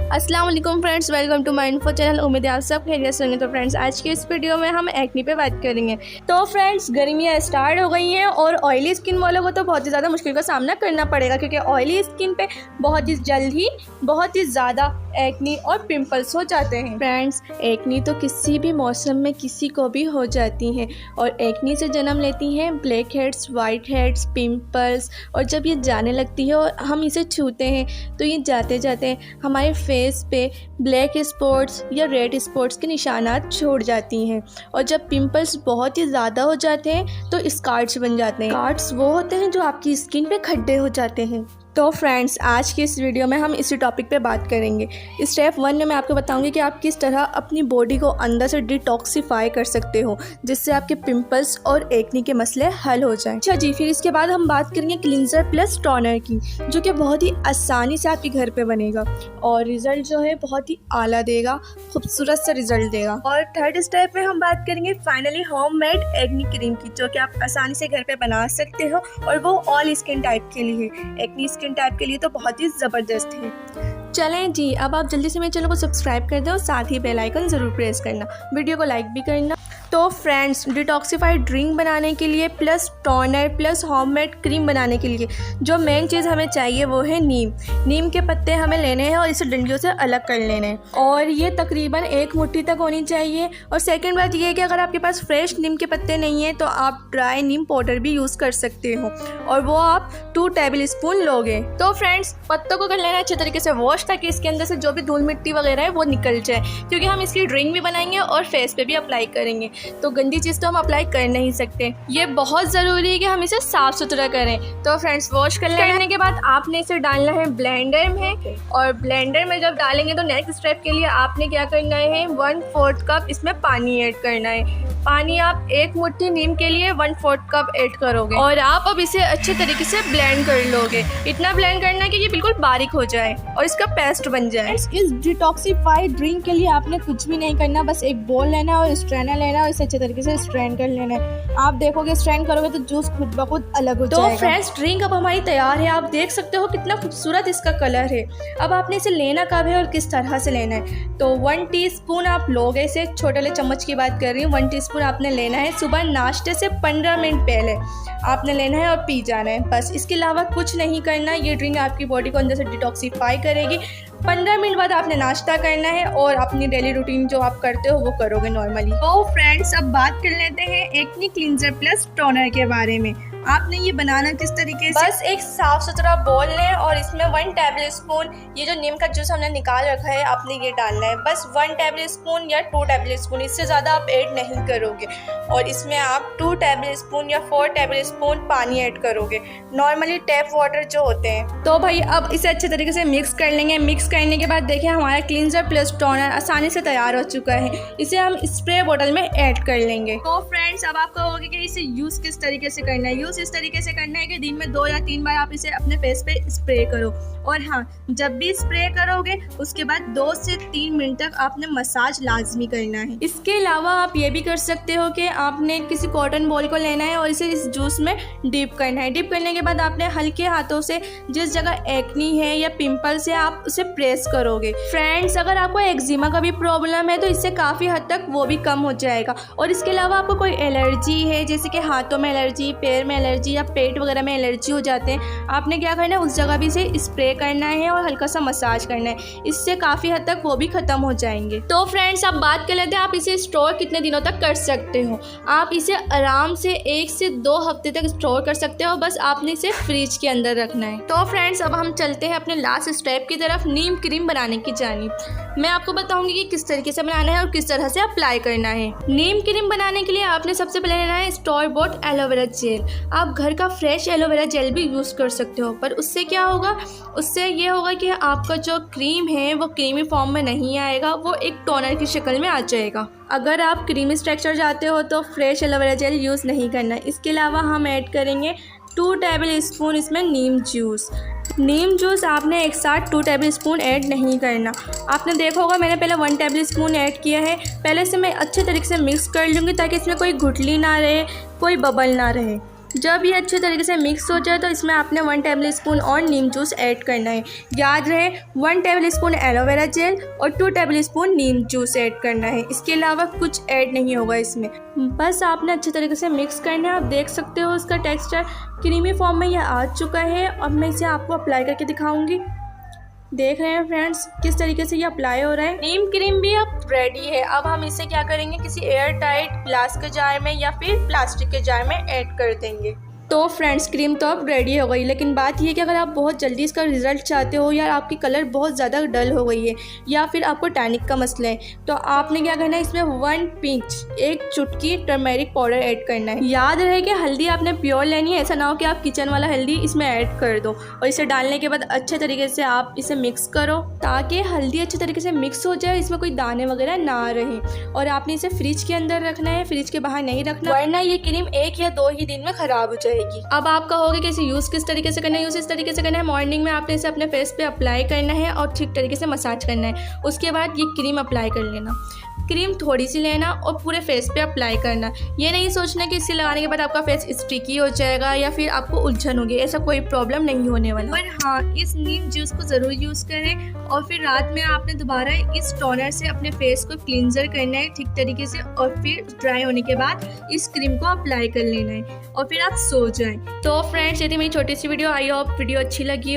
अस्सलाम वालेकुम friends, welcome to my info channel. उम्मीद है आप सब खैरियत से होंगे। तो फ्रेंड्स, आज की इस वीडियो में हम एक्ने पे बात करेंगे। तो फ्रेंड्स, गर्मियाँ स्टार्ट हो गई हैं और ऑयली स्किन वालों को तो बहुत ही ज़्यादा मुश्किल का सामना करना पड़ेगा, क्योंकि ऑयली स्किन पे बहुत ही जल्द ही बहुत ही ज़्यादा एक्नी और पिंपल्स हो जाते हैं। फ्रेंड्स, एक्नी तो किसी भी मौसम में किसी को भी हो जाती हैं और एक्नी से जन्म लेती हैं black heads, white heads, pimples. और जब ये जाने लगती है और हम इसे छूते हैं तो ये जाते जाते हमारे फेस पे ब्लैक स्पॉट्स या रेड स्पॉट्स के निशानात छोड़ जाती हैं। और जब पिंपल्स बहुत ही ज़्यादा हो जाते हैं तो स्कार्स बन जाते हैं। स्कार्स वो होते हैं जो आपकी स्किन पे खड्डे हो जाते हैं। तो फ्रेंड्स, आज की इस वीडियो में हम इसी टॉपिक पे बात करेंगे। स्टेप 1 में मैं आपको बताऊंगी कि आप किस तरह अपनी बॉडी को अंदर से डिटॉक्सिफाई कर सकते हो, जिससे आपके पिंपल्स और एक्नी के मसले हल हो जाएं। अच्छा जी, फिर इसके बाद हम बात करेंगे क्लींजर प्लस टोनर की, जो कि बहुत ही आसानी से आपके घर पे बनेगा और रिज़ल्ट जो है बहुत ही आला देगा, खूबसूरत सा रिजल्ट देगा। और थर्ड स्टेप में हम बात करेंगे फाइनली होममेड एक्नी क्रीम की, जो कि आप आसानी से घर पे बना सकते हो और वो ऑल स्किन टाइप के लिए। एक्नी स्किन टाइप के लिए तो बहुत ही ज़बरदस्त है। चलें जी, अब आप जल्दी से मेरे चैनल को सब्सक्राइब कर दो और साथ ही बेल आइकन ज़रूर प्रेस करना, वीडियो को लाइक भी करना। तो फ्रेंड्स, डिटॉक्सिफाइड ड्रिंक बनाने के लिए plus toner plus homemade cream बनाने के लिए जो मेन चीज़ हमें चाहिए वो है नीम। नीम के पत्ते हमें लेने हैं और इसे डंडियों से अलग कर लेने हैं और ये तकरीबन 1 मुट्ठी तक होनी चाहिए। और सेकंड बात ये है कि अगर आपके पास फ्रेश नीम के पत्ते नहीं हैं तो आप ड्राई नीम पाउडर भी यूज़ कर सकते हो और वो आप 2 टेबल स्पून लोगे। तो फ्रेंड्स, पत्तों को कर लेना अच्छे तरीके से वॉश, ताकि इसके अंदर से जो भी धूल मिट्टी वगैरह है वो निकल जाए, क्योंकि हम इसकी ड्रिंक भी बनाएंगे और फेस पे भी अप्लाई करेंगे, तो गंदी चीज़ तो हम अप्लाई कर नहीं सकते। ये बहुत ज़रूरी है कि हम इसे साफ़ सुथरा करें। तो फ्रेंड्स, वॉश करने के बाद आपने इसे डालना है ब्लेंडर में, और ब्लेंडर में जब डालेंगे तो नेक्स्ट स्टेप के लिए आपने क्या करना है, 1/4 कप इसमें पानी ऐड करना है। पानी आप 1 मुट्ठी नीम के लिए 1/4 कप ऐड करोगे और आप अब इसे अच्छे तरीके से ब्लेंड कर लोगे। इतना ब्लेंड करना है कि ये बिल्कुल बारीक हो जाए और इसका पेस्ट बन जाए। इस डिटॉक्सिफाइड ड्रिंक के लिए आपने कुछ भी नहीं करना, बस एक बोल लेना है और स्ट्रेनर लेना है और इसे अच्छे तरीके से स्ट्रेन कर लेना है। आप देखोगे स्ट्रेन करोगे तो जूस खुद ब खुद अलग हो जाएगा। तो फ्रेंड्स, ड्रिंक अब हमारी तैयार है। आप देख सकते हो कितना खूबसूरत इसका कलर है। अब आपने इसे लेना कब है और किस तरह से लेना है। तो 1 टीस्पून आप लोगे, इसे छोटे वाले चम्मच की बात कर रही हूँ। 1 टीस्पून आपने लेना है। सुबह नाश्ते से 15 मिनट पहले आपने लेना है और पी जाना है, बस। इसके अलावा कुछ नहीं करना। ये ड्रिंक आपकी बॉडी को अंदर से डिटॉक्सिफाई करेगी। 15 मिनट बाद आपने नाश्ता करना है और अपनी डेली रूटीन जो आप करते हो वो करोगे नॉर्मली। तो फ्रेंड्स, अब बात कर लेते हैं एक्नी क्लींजर प्लस टोनर के बारे में। आपने ये बनाना किस तरीके से, बस एक साफ सुथरा बोल लें और इसमें 1 टेबल स्पून ये जो नीम का जूस हमने निकाल रखा है आपने ये डालना है। बस 1 टेबल स्पून या 2 टेबल स्पून, इससे ज़्यादा आप ऐड नहीं करोगे। और इसमें आप 2 टेबल स्पून या 4 टेबल स्पून पानी ऐड करोगे, नॉर्मली टैप वाटर जो होते हैं। तो भाई, अब इसे अच्छे तरीके से मिक्स कर लेंगे। मिक्स करने के बाद देखिए हमारा क्लींजर प्लस टोनर आसानी से तैयार हो चुका है। इसे हम स्प्रे बोतल में ऐड कर लेंगे। तो फ्रेंड्स, अब आप कहोगे कि इसे यूज़ किस तरीके से करना है। यूज़ इस तरीके से करना है कि दिन में 2 या 3 बार आप इसे अपने फेस पे स्प्रे करो। और हाँ, जब भी स्प्रे करोगे उसके बाद 2 से 3 मिनट तक आपने मसाज लाजमी करना है। इसके अलावा आप ये भी कर सकते हो कि आपने किसी कॉटन बॉल को लेना है और इसे इस जूस में डिप करना है। डिप करने के बाद आपने हल्के हाथों से जिस जगह एक्नी है या पिंपल्स है आप उसे प्रेस करोगे। फ्रेंड्स, अगर आपको एक्जिमा का भी प्रॉब्लम है तो इससे काफ़ी हद तक वो भी कम हो जाएगा। और इसके अलावा आपको कोई एलर्जी है, जैसे कि हाथों में एलर्जी, पैर में एलर्जी या पेट वगैरह में एलर्जी हो जाते हैं, आपने क्या करना है, उस जगह भी इसे स्प्रे करना है और हल्का सा मसाज करना है। इससे काफ़ी हद तक वो भी ख़त्म हो जाएंगे। तो फ्रेंड्स, अब बात कर लेते हैं आप इसे स्टोर कितने दिनों तक कर सकते हो। आप इसे आराम से 1 से 2 हफ्ते तक स्टोर कर सकते हो, बस आपने इसे फ्रिज के अंदर रखना है। तो फ्रेंड्स, अब हम चलते हैं अपने लास्ट स्टेप की तरफ, नीम क्रीम बनाने की जानिब। मैं आपको बताऊंगी कि किस तरीके से बनाना है और किस तरह से अप्लाई करना है। नीम क्रीम बनाने के लिए आपने सबसे पहले लेना है स्टोर बॉट एलोवेरा जेल। आप घर का फ्रेश एलोवेरा जेल भी यूज़ कर सकते हो, पर उससे क्या होगा, उससे ये होगा कि आपका जो क्रीम है वो क्रीमी फॉर्म में नहीं आएगा, वो एक टोनर की शक्ल में आ जाएगा। अगर आप क्रीमी स्ट्रक्चर चाहते हो तो फ्रेश एलोवेरा जेल यूज़ नहीं करना। इसके अलावा हम ऐड करेंगे 2 टेबल स्पून इसमें नीम जूस। नीम जूस आपने एक साथ 2 टेबल स्पून ऐड नहीं करना। आपने देखा होगा मैंने पहले 1 टेबल स्पून ऐड किया है। पहले से मैं अच्छे तरीके से मिक्स कर लूँगी ताकि इसमें कोई गुठली ना रहे, कोई बबल ना रहे। जब ये अच्छे तरीके से मिक्स हो जाए तो इसमें आपने 1 टेबल स्पून और नीम जूस ऐड करना है। याद रहे 1 टेबल स्पून एलोवेरा जेल और 2 टेबल स्पून नीम जूस ऐड करना है। इसके अलावा कुछ ऐड नहीं होगा इसमें। बस आपने अच्छे तरीके से मिक्स करना है। आप देख सकते हो इसका टेक्सचर क्रीमी फॉर्म में यह आ चुका है। अब मैं इसे आपको अप्लाई करके दिखाऊंगी। देख रहे हैं फ्रेंड्स किस तरीके से ये अप्लाई हो रहा है। नीम क्रीम भी अब रेडी है। अब हम इसे क्या करेंगे, किसी एयर टाइट ग्लास के जार में या फिर प्लास्टिक के जार में ऐड कर देंगे। तो फ्रेंड्स क्रीम तो अब रेडी हो गई, लेकिन बात यह है कि अगर आप बहुत जल्दी इसका रिजल्ट चाहते हो या आपकी कलर बहुत ज़्यादा डल हो गई है या फिर आपको टैनिक का मसला है, तो आपने क्या करना है, इसमें 1 पिंच 1 चुटकी टर्मेरिक पाउडर ऐड करना है। याद रहे कि हल्दी आपने प्योर लेनी है, ऐसा ना हो कि आप किचन वाला हल्दी इसमें ऐड कर दो। और इसे डालने के बाद अच्छे तरीके से आप इसे मिक्स करो ताकि हल्दी अच्छे तरीके से मिक्स हो जाए, इसमें कोई दाने वगैरह ना रहे। और आपने इसे फ्रिज के अंदर रखना है, फ्रिज के बाहर नहीं रखना, वरना ये क्रीम 1 या 2 ही दिन में ख़राब हो जाएगी। अब आप कहोगे कि इसे यूज़ किस तरीके से करना है। यूज़ इस तरीके से करना है, मॉर्निंग में आपने इसे अपने फेस पे अप्लाई करना है और ठीक तरीके से मसाज करना है। उसके बाद ये क्रीम अप्लाई कर लेना। क्रीम थोड़ी सी लेना और पूरे फेस पे अप्लाई करना। ये नहीं सोचना कि इसे लगाने के बाद आपका फेस स्टिकी हो जाएगा या फिर आपको उलझन होगी, ऐसा कोई प्रॉब्लम नहीं होने वाला। पर हाँ, इस नीम जूस को ज़रूर यूज़ करें और फिर रात में आपने दोबारा इस टोनर से अपने फेस को क्लींजर करना है ठीक तरीके से और फिर ड्राई होने के बाद इस क्रीम को अप्लाई कर लेना है और फिर आप सो जाएं। तो फ्रेंड्स, ये थी मेरी छोटी सी वीडियो। आई होप वीडियो अच्छी लगी हो।